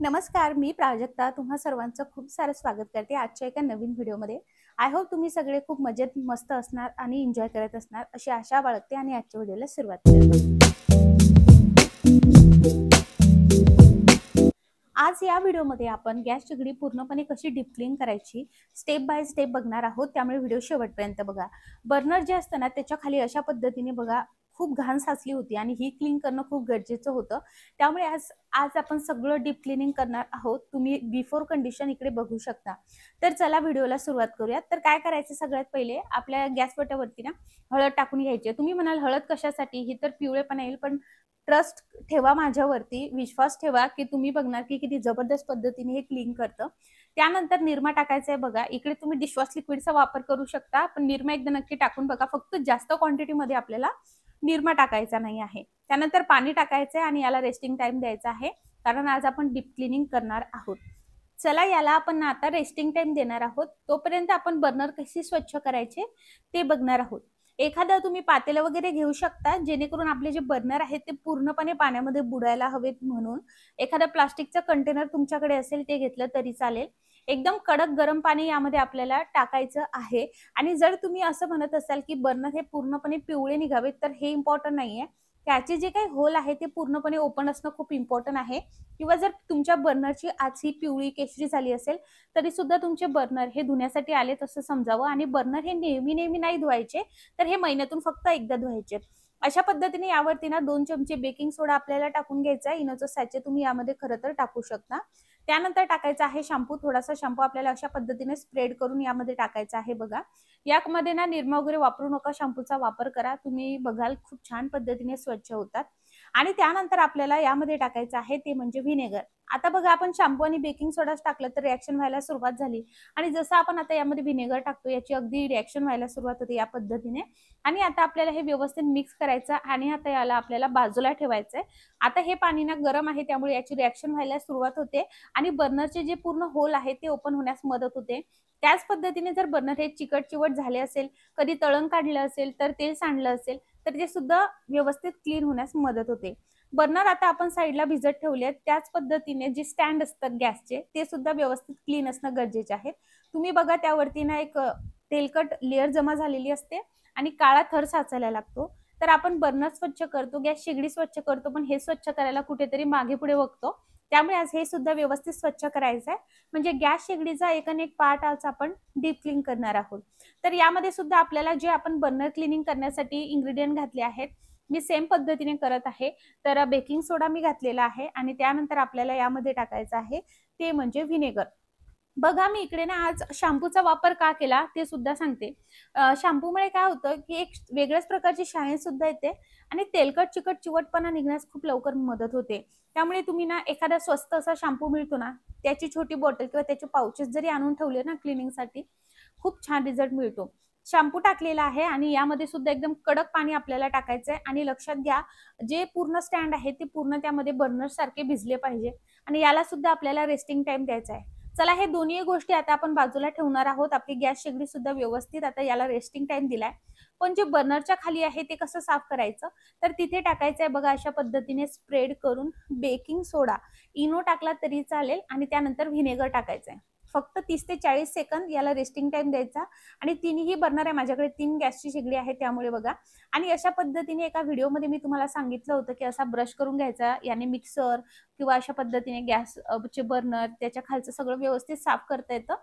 नमस्कार, मी प्राजक्ता तुम्हा सर्वांचं खूप सारं स्वागत करते आजच्या एका नवीन व्हिडिओमध्ये। आय होप तुम्ही सगळे खूप मजेत मस्त असणार आणि एन्जॉय करत असणार अशी आशा बाळगते आणि आजच्या व्हिडिओला सुरुवात करते। आज या व्हिडिओमध्ये आपण गॅस शेगडी पूर्णपणे कशी डीप क्लीन करायची स्टेप बाय स्टेप बघणार आहोत, त्यामुळे व्हिडिओ शेवटपर्यंत बघा। बर्नर जे असतं ना त्याच्या खाली अशा पद्धतीने बघा खूप घाण साचली होती आणि ही क्लीन करणं खूप गरजेचं होतं, त्यामुळे आज आपण सगळं डीप क्लीनिंग करणार आहोत। तुम्ही बिफोर कंडिशन इकडे बघू शकता। तर चला व्हिडिओला सुरुवात करूया। तर काय करायचं, सगळ्यात पहिले आपल्या गॅस वटावरती ना हळद टाकून घ्यायची। तुम्ही म्हणाल हळद कशासाठी, ही तर पिवळेपणा येईल, पण ट्रस्ट ठेवा माझ्यावरती, विश्वास ठेवा की तुम्ही बघणार की किती जबरदस्त पद्धतीने हे क्लीन करतं। त्यानंतर निरमा टाकायचा आहे बघा। इकडे तुम्ही डिशवॉश लिक्विडचा वापर करू शकता, पण निरमा एकदा नक्की टाकून बघा। फक्त जास्त क्वांटिटी मध्ये आपल्याला निरमा टाकायचा नाही आहे। त्यानंतर पाणी टाकायचं आहे आणि याला रेस्टिंग टाइम द्यायचा आहे, कारण आज आपण डीप क्लीनिंग करणार आहोत। चला याला आपण आता रेस्टिंग टाइम देणार आहोत। तोपर्यंत आपण बर्नर कशी स्वच्छ करायचे ते बघणार आहोत। एखादा तुम्ही पातेलं वगैरे घेऊ शकता, जेणेकरून आपले जे बर्नर आहेत ते पूर्णपणे पाण्यामध्ये बुडायला हवेत, म्हणून एखादा प्लास्टिकचा कंटेनर तुमच्याकडे असेल ते घेतलं तरी चालेल। एकदम कडक गरम पाणी यामध्ये आपल्याला टाकायचं आहे। आणि जर तुम्ही असं म्हणत असाल की बर्नर हे पूर्णपणे पिवळे निघावेत, तर हे इम्पॉर्टंट नाहीये। त्याचे जे काही होल आहे ते पूर्णपणे ओपन असणं खूप इम्पॉर्टंट आहे। किंवा जर तुमच्या बर्नरची आज ही पिवळी केशरी झाली असेल तरी सुद्धा तुमचे बर्नर हे धुण्यासाठी आलेत असं समजावं। आणि बर्नर हे नेहमी नेहमी नाही धुवायचे, तर हे महिन्यातून फक्त एकदा धुवायचे। अशा पद्धतीने यावरती ना 2 चमचे बेकिंग सोडा आपल्याला टाकून घ्यायचा आहे। इनोचं सॅचे तुम्ही यामध्ये खरं तर टाकू शकता। त्यानंतर टाकायचा आहे शॅम्पू। थोडासा शॅम्पू आपल्याला अशा पद्धतीने स्प्रेड करून यामध्ये टाकायचा आहे बघा। यामध्ये ना निरमा वगैरे वापरू नका, शॅम्पूचा वापर करा। तुम्ही बघाल खूप छान पद्धतीने स्वच्छ होतात। आणि त्यानंतर आपल्याला यामध्ये टाकायचं आहे ते म्हणजे व्हिनेगर। आता बघा आपण शॅम्पू आणि बेकिंग सोडा टाकलं तर रिएक्शन व्हायला सुरुवात झाली, आणि जसं आपण आता यामध्ये व्हिनेगर टाकतो याची अगदी रिएक्शन व्हायला सुरुवात होते या पद्धतीने। आणि आता आपल्याला हे व्यवस्थित मिक्स करायचं आणि आता याला आपल्याला बाजूला ठेवायचंय। आता हे पाणी ना गरम आहे, त्यामुळे याची रिएक्शन व्हायला सुरुवात होते आणि बर्नरचे जे पूर्ण होल आहे ते ओपन होण्यास मदत होते। त्याच पद्धतीने जर बर्नर हे चिकट चिवट झाले असेल, कधी तळण काढलं असेल, तर तेल सांडलं असेल, तर ते सुद्धा व्यवस्थित क्लीन होण्यास मदत होते। बर्नर आता आपण साईडला भिजत ठेवले आहेत। त्याच पद्धतीने जे स्टँड असतात गॅसचे ते सुद्धा व्यवस्थित क्लीन असणं गरजेचे आहे। तुम्ही बघा त्यावरती ना एक तेलकट लेअर जमा झालेली असते आणि काळा थर साचायला लागतो। तर आपण बर्नर स्वच्छ करतो, गॅस शेगडी स्वच्छ करतो, पण हे स्वच्छ करायला कुठेतरी मागे पुढे बघतो। त्यामुळे आज हे सुद्धा व्यवस्थित स्वच्छ करायचं आहे, म्हणजे गॅस शेगडीचा एक पार्ट आज आपण डीप क्लीन करणार आहोत। तर यामध्ये सुद्धा आपल्याला जे आपण बर्नर क्लिनिंग करण्यासाठी इन्ग्रेडियंट घातले आहेत मी सेम पद्धतीने करत आहे। तर बेकिंग सोडा मी घातलेला आहे आणि त्यानंतर आपल्याला यामध्ये टाकायचं आहे ते म्हणजे व्हिनेगर। बघा मी इकडे ना आज शॅम्पूचा वापर का केला ते सुद्धा सांगते। शॅम्पूमुळे काय होतं की एक वेगळ्याच प्रकारची शाईन सुद्धा येते आणि तेलकट चिकट चिवटपणा निघण्यास खूप लवकर मदत होते। त्यामुळे तुम्ही ना एखादा स्वस्त असा शॅम्पू मिळतो ना, त्याची छोटी बॉटल किंवा त्याचे पाउचेस जरी आणून ठेवले ना क्लिनिंगसाठी, खूप छान रिझल्ट मिळतो। शॅम्पू टाकलेला आहे आणि यामध्ये सुद्धा एकदम कडक पाणी आपल्याला टाकायचं आहे। आणि लक्षात घ्या जे पूर्ण स्टँड आहे ते पूर्ण त्यामध्ये बर्नर सारखे भिजले पाहिजे आणि याला सुद्धा आपल्याला रेस्टिंग टाइम द्यायचा आहे। चला हे दोन्ही गोष्टी आता आपण बाजूला ठेवणार आहोत। आपली गॅस शेगडी सुद्धा व्यवस्थित आता याला रेस्टिंग टाइम दिलाय। पण जे बर्नरच्या खाली आहे ते कसं साफ करायचं, तर तिथे टाकायचं आहे बघा अशा पद्धतीने स्प्रेड करून बेकिंग सोडा। इनो टाकला तरी चालेल आणि त्यानंतर व्हिनेगर टाकायचं आहे। फक्त 30 ते 40 सेकंद याला रेस्टिंग टाइम द्यायचा। आणि तिन्ही बर्नर आहे माझ्याकडे, 3 गॅसची शेगडी आहे त्यामुळे बघा। आणि अशा पद्धतीने एका व्हिडिओमध्ये मी तुम्हाला सांगितलं होतं की असा ब्रश करून घ्यायचा, याने मिक्सर किंवा अशा पद्धतीने गॅस चे बर्नर त्याच्या खालचं सगळं व्यवस्थित साफ करता येतं।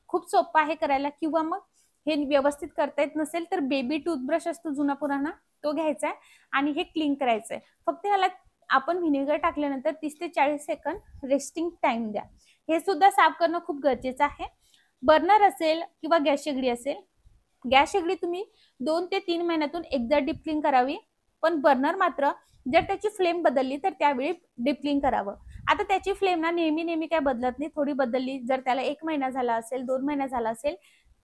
खूप सोपं आहे करायला। किंवा मग हे व्यवस्थित करता येत नसेल तर बेबी टूथब्रश असतो जुना पुराणा, तो घ्यायचा आहे आणि हे क्लीन करायचं आहे। फक्त याला आपण व्हिनेगर टाकल्यानंतर 30 ते 40 सेकंद रेस्टिंग टाइम द्या। हे सुद्धा साफ करणं खूप गरजेचं आहे। बर्नर असेल किंवा गॅस शेगडी असेल, गॅस शेगडी तुम्ही 2 ते 3 महिन्यातून एकदा डीप क्लीन करावी, पण बर्नर मात्र जर त्याची फ्लेम बदलली तर त्यावेळी डीप क्लीन करावं। आता त्याची फ्लेम ना नेहमी नेहमी काय बदलत नाही, थोडी बदलली, जर त्याला 1 महिना झाला असेल, 2 महिना झाला असेल,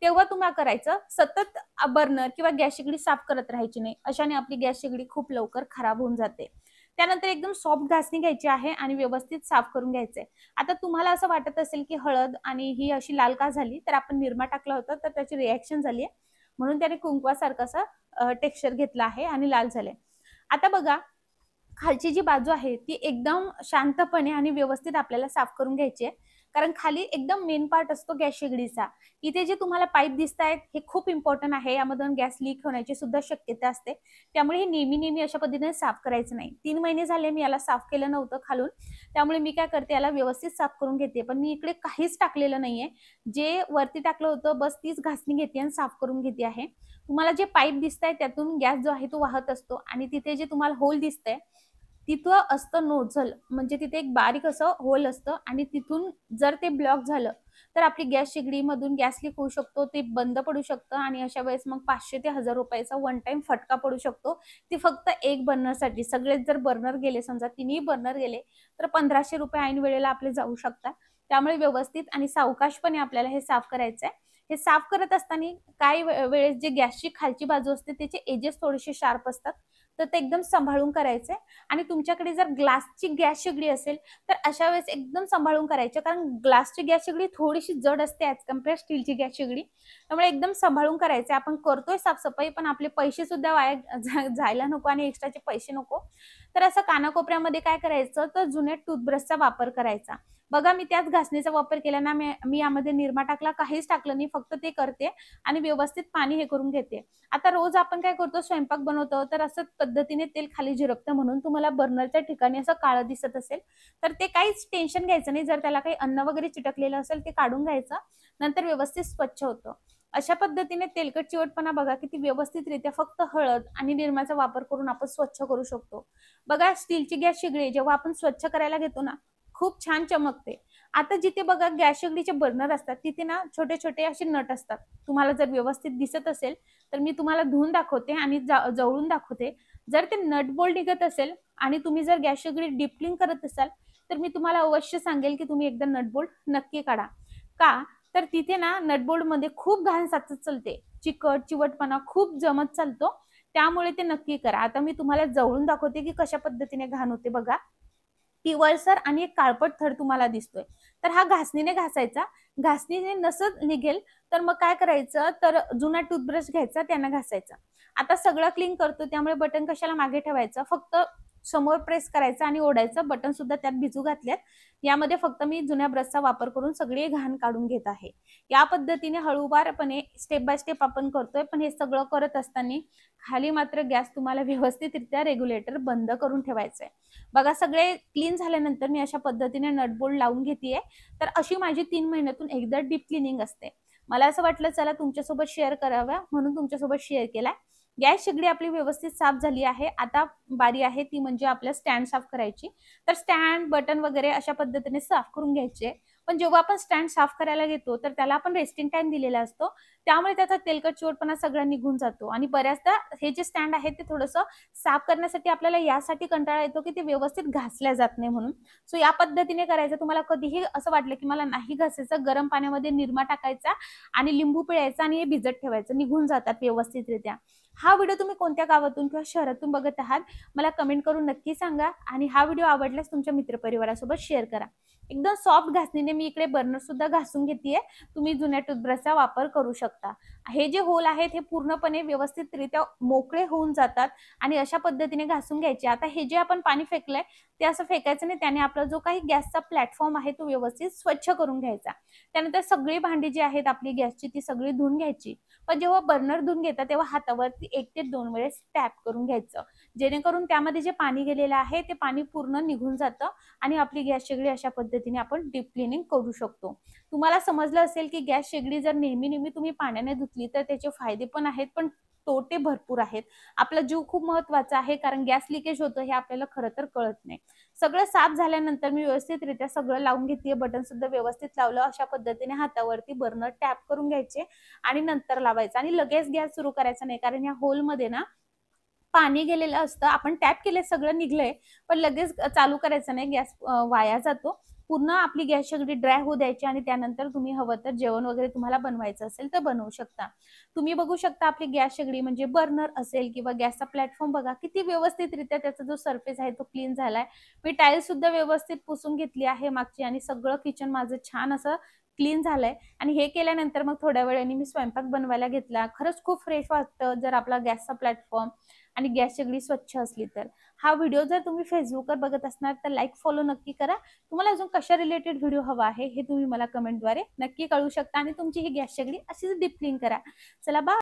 तेव्हा तुम्हाला करायचं सतत बर्नर किंवा गॅस शेगडी साफ करत राहायची नाही। अशाने आपली गॅस शेगडी खूप लवकर खराब होऊन जाते। त्यानंतर एकदम सॉफ्ट घासणी घ्यायची आहे आणि व्यवस्थित साफ करून घ्यायचंय। आता तुम्हाला असं वाटत असेल की हळद आणि ही अशी लाल का झाली, तर आपण निरमा टाकला होता तर त्याची रिएक्शन झाली आहे, म्हणून त्याने कुंकवासारखा टेक्स्चर घेतला आहे आणि लाल झाले। आता बघा खालची जी बाजू आहे ती एकदम शांतपणे आणि व्यवस्थित आपल्याला साफ करून घ्यायची आहे. कारण खाली एकदम मेन पार्ट असतो गॅस शेगडीचा. इथे जे तुम्हाला पाईप दिसतायत हे खूप इम्पॉर्टंट आहे. यामधून गॅस लीक होण्याची सुद्धा शक्यता असते. त्यामुळे हे नेहमी अशा पद्धतीने साफ करायचं नाही. 3 महिने झाले मी याला साफ केलं नव्हतं खालून. त्यामुळे मी काय करते, याला व्यवस्थित साफ करून घेते. पण मी इकडे काहीच टाकलेलं नाहीये. जे वरती टाकलं होतं बस तीच घासणी घेते आणि साफ करून घेते आहे. तुम्हाला जे पाईप दिसताय त्यातून गॅस जो आहे तो वाहत असतो आणि तिथे जे तुम्हाला होल दिसतंय तिथं असतं नोझल, म्हणजे तिथे एक बारीक असं होल असतं आणि तिथून जर ते ब्लॉक झालं तर आपली गॅस शेगडीमधून गॅस लीक होऊ शकतो, ते बंद पडू शकतं आणि अशा वेळेस मग 500 ते 1000 रुपयाचा वन टाइम फटका पडू शकतो. ती फक्त एक बर्नरसाठी. सगळेच जर बर्नर गेले, समजा तिन्ही बर्नर गेले तर 1500 रुपये ऐन वेळेला आपले जाऊ शकतात. त्यामुळे व्यवस्थित आणि सावकाशपणे आपल्याला हे साफ करायचं आहे. हे साफ करत असताना काही वेळेस जे गॅसची खालची बाजू असते त्याचे एजेस थोडेसे शार्प असतात, तर ते एकदम सांभाळून करायचे. आणि तुमच्याकडे जर ग्लासची गॅस शेगडी असेल तर अशा वेळेस एकदम सांभाळून करायचे, कारण ग्लासची गॅस शेगडी थोडीशी जड असते ॲज कम्पेअर स्टीलची गॅस शेगडी. त्यामुळे एकदम सांभाळून करायचे. आपण करतोय साफसफाई, पण आपले पैसे सुद्धा वाया जायला नको आणि एक्स्ट्राचे पैसे नको. तर असं कानाकोपऱ्यामध्ये काय करायचं, तर जुन्या टूथब्रशचा वापर करायचा. बघा मी त्याच घासणीचा वापर केला ना, मी यामध्ये निरमा टाकला, काहीच टाकलं नाही, फक्त ते करते आणि व्यवस्थित पाणी हे करून घेते. आता रोज आपण काय करतो, स्वयंपाक बनवतो तर असंच पद्धतीने तेल खाली झिरपतं म्हणून तुम्हाला बर्नरच्या ठिकाणी असं काळं दिसत असेल तर ते काहीच टेन्शन घ्यायचं नाही. जर त्याला काही अन्न वगैरे चिटकलेलं असेल ते काढून घ्यायचं, नंतर व्यवस्थित स्वच्छ होतं. अशा पद्धतीने तेलकट चिवटपणा बघा किती व्यवस्थितरित्या फक्त हळद आणि निरमाचा वापर करून आपण स्वच्छ करू शकतो. बघा स्टीलची गॅस शेगडी जेव्हा आपण स्वच्छ करायला घेतो ना, खूप छान चमकते. आता जिथे बघा गॅस शेगडीचे बर्नर असतात तिथे ना छोटे छोटे असे नट असतात. तुम्हाला जर व्यवस्थित दिसत असेल तर मी तुम्हाला धुवून दाखवते आणि जवळून दाखवते. जर ते नट बोल्ट निघत असेल आणि तुम्ही जर गॅस शेगडी डीप क्लीन करत असाल तर मी तुम्हाला अवश्य सांगेल की तुम्ही एकदा नट बोल्ट नक्की काढा. का तर तिथे ना नट बोल्ट मध्ये खूप घाण साचत चालते, चिकट चिवटपणा खूप जमत चालतो. त्यामुळे ते नक्की करा. आता मी तुम्हाला जवळून दाखवते की कशा पद्धतीने घाण होते. बघा पिवळसर आणि एक काळपट थर तुम्हाला दिसतोय, तर हा घासणीने घासायचा. घासणीने नसत निघेल तर मग काय करायचं, तर जुना टूथब्रश घ्यायचा, त्यानं घासायचा. आता सगळं क्लीन करतो त्यामुळे बटन कशाला मागे ठेवायचं, फक्त समोर प्रेस करायचं आणि ओढायचं. बटन सुद्धा त्यात भिजू घातल्यात. यामध्ये फक्त मी जुन्या ब्रशचा वापर करून सगळी घाण काढून घेत आहे. या पद्धतीने हळूवारपणे स्टेप बाय स्टेप आपण करतोय, पण हे सगळं करत असताना खाली मात्र गॅस तुम्हाला व्यवस्थितरित्या रेग्युलेटर बंद करून ठेवायचं आहे. बघा सगळे क्लीन झाल्यानंतर मी अशा पद्धतीने नट बोल्ट लावून घेतेय. तर अशी माझी 3 महिन्यातून एकदा डीप क्लिनिंग असते. मला असं वाटलं चला तुमच्यासोबत शेअर कराव्या म्हणून तुमच्यासोबत शेअर केलाय. गॅस शेगडी आपली व्यवस्थित साफ झाली आहे. आता बारी आहे ती म्हणजे आपल्या स्टँड साफ करायची. तर स्टँड बटन वगैरे अशा पद्धतीने साफ करून घ्यायचे. पण जेव्हा आपण स्टँड साफ करायला घेतो तर त्याला आपण रेस्टिंग टाइम दिलेला असतो, त्यामुळे त्याचा तेलकट चिवटपणा सगळा निघून जातो. आणि बऱ्याचदा हे जे स्टँड आहे ते थोडंसं साफ करण्यासाठी आपल्याला यासाठी कंटाळा येतो की ते व्यवस्थित घासल्या जात नाही म्हणून. सो या पद्धतीने करायचं. तुम्हाला कधीही असं वाटलं की मला नाही घासायचं, गरम पाण्यामध्ये निरमा टाकायचा आणि लिंबू पिळायचा आणि हे भिजत ठेवायचं, निघून जातात व्यवस्थितरित्या. हा व्हिडिओ तुम्ही कोणत्या गावातून किंवा शहरातून बघत आहात मला कमेंट करून नक्की सांगा आणि हा व्हिडिओ आवडल्यास तुमच्या मित्रपरिवारासोबत शेअर करा. एकदम सॉफ्ट घासणीने मी इकडे बर्नर सुद्धा घासून घेतेय. तुम्ही जुन्या टूथब्रशचा वापर करू शकता. हे जे होल आहेत हे पूर्णपणे व्यवस्थितरित्या मोकळे होऊन जातात आणि अशा पद्धतीने घासून घ्यायचे. आता हे जे आपण पाणी फेकलंय ते असं फेकायचं नाही, त्याने आपला जो काही गॅसचा प्लॅटफॉर्म आहे तो व्यवस्थित स्वच्छ करून घ्यायचा. त्यानंतर सगळी भांडी जी आहेत आपली गॅसची ती सगळी धुवून घ्यायची. पण जेव्हा बर्नर धुवून घेता तेव्हा हातावरती 1 ते 2 वेळेस टॅप करून घ्यायचं, जेणेकरून त्यामध्ये जे पाणी गेलेलं आहे ते पाणी पूर्ण निघून जातं आणि आपली गॅस शेगडी अशा पद्धतीने आपण डीप क्लिनिंग करू शकतो. तुम्हाला समजलं असेल की गॅस शेगडी जर नेहमी तुम्ही पाण्याने धुतली तर त्याचे फायदे पण आहेत पण तोटे भरपूर आहेत. आपला जीव खूप महत्वाचा आहे, कारण गॅस लिकेज होतं हे आपल्याला खरं तर कळत नाही. सगळं साफ झाल्यानंतर मी व्यवस्थितरित्या सगळं लावून घेतलीये. बटन सुद्धा व्यवस्थित लावलं. अशा पद्धतीने हातावरती बर्नर टॅप करून घ्यायचे आणि नंतर लावायचं आणि लगेच गॅस सुरू करायचा नाही, कारण या होलमध्ये ना पाणी गेलेलं असतं. आपण टॅप केले सगळं निघलंय पण लगेच चालू करायचं नाही, गॅस वाया जातो. पूर्ण आपली गॅस शेगडी ड्राय होऊ द्यायची आणि त्यानंतर तुम्ही हवं तर जेवण वगैरे तुम्हाला बनवायचं असेल तर बनवू शकता. तुम्ही बघू शकता आपली गॅस शेगडी म्हणजे बर्नर असेल किंवा गॅसचा प्लॅटफॉर्म बघा किती व्यवस्थितरित्या त्याचा जो सरफेस आहे तो क्लीन झालाय. मी टाइल्स सुद्धा व्यवस्थित पुसून घेतली आहे मागची आणि सगळं किचन माझं छान असं क्लीन झालंय. आणि हे केल्यानंतर मग थोड्या वेळाने मी स्वयंपाक बनवायला घेतला. खरंच खूप फ्रेश वाटतं जर आपला गॅसचा प्लॅटफॉर्म आणि गॅस शेगडी स्वच्छ असली तर. हा व्हिडिओ जर तुम्ही फेसबुकवर बघत असणार तर लाईक फॉलो नक्की करा. तुम्हाला अजून कशा रिलेटेड व्हिडिओ हवा आहे हे तुम्ही मला कमेंटद्वारे नक्की कळू शकता आणि तुमची ही गॅस शेगडी अशीच डीप क्लीन करा. चला बाय.